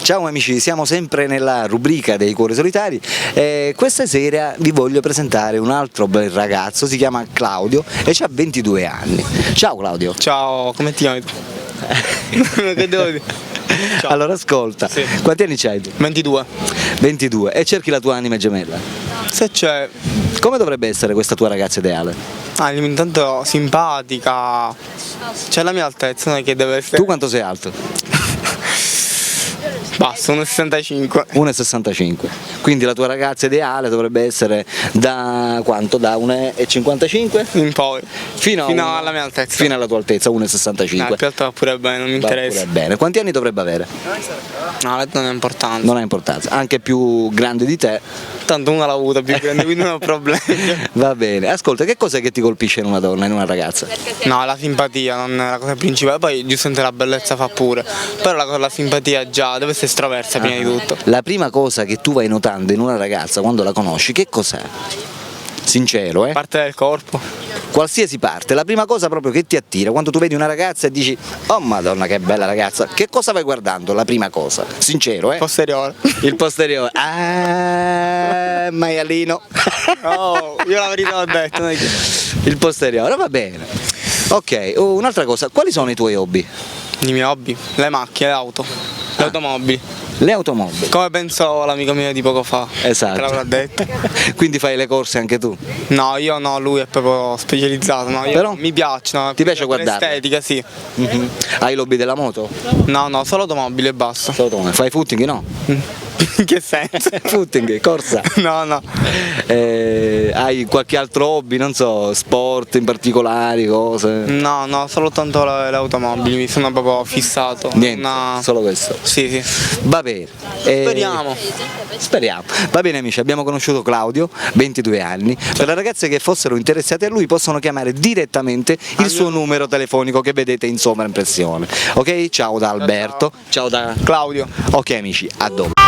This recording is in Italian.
Ciao amici, siamo sempre nella rubrica dei cuori solitari e questa sera vi voglio presentare un altro bel ragazzo, si chiama Claudio e ha 22 anni. Ciao Claudio. Ciao, come ti chiami? Che devo dire? Ciao. Allora ascolta, Sì. quanti anni c'hai tu? 22. 22 e cerchi la tua anima gemella. Se c'è... Come dovrebbe essere questa tua ragazza ideale? intanto simpatica, c'è la mia altezza, non è che deve essere... Tu quanto sei alto? Basta, 1,65. 1,65. Quindi la tua ragazza ideale dovrebbe essere da quanto? Da 1,55? In poi. Fino alla mia altezza. Fino alla tua altezza, 1,65. Più alto va pure bene, non mi Va interessa. pure bene. Quanti anni dovrebbe avere? No, non è importante. Non ha importanza, anche più grande di te. Tanto una l'ha avuta più grande, quindi non ho problemi. Va bene. Ascolta, che cos'è che ti colpisce in una donna, in una ragazza? No, la simpatia non è la cosa principale, poi giustamente la bellezza fa pure. Però la simpatia già deve essere estroversa prima di tutto. La prima cosa che tu vai notando in una ragazza quando la conosci, che cos'è? Sincero, Parte del corpo. Qualsiasi parte, la prima cosa proprio che ti attira, quando tu vedi una ragazza e dici oh madonna che bella ragazza, che cosa vai guardando? La prima cosa, sincero, Posteriore. Il posteriore, maialino. Oh, io la verità ho detto. Il posteriore, va bene. Ok, un'altra cosa, quali sono i tuoi hobby? I miei hobby, le macchine, le auto, le automobili. Le automobili. Come penso l'amico mio di poco fa. Esatto. Te l'avrà detto. Quindi fai le corse anche tu? No, io no, lui è proprio specializzato. No, io Però? Mi piacciono. Ti piace guardarle? L'estetica, sì. Hai l'hobby della moto? No, solo automobili e basta. Fai footing? No. In che senso? Footing, corsa. No. Hai qualche altro hobby, non so, sport in particolari, cose? No, solo tanto le automobili, mi sono proprio fissato. Niente, solo questo. Sì. Va bene. Speriamo. Va bene amici, abbiamo conosciuto Claudio, 22 anni. Per le ragazze che fossero interessate a lui possono chiamare direttamente il suo numero telefonico che vedete in sovraimpressione. Ok? Ciao da Alberto. Ciao da Claudio. Ok amici, a dopo.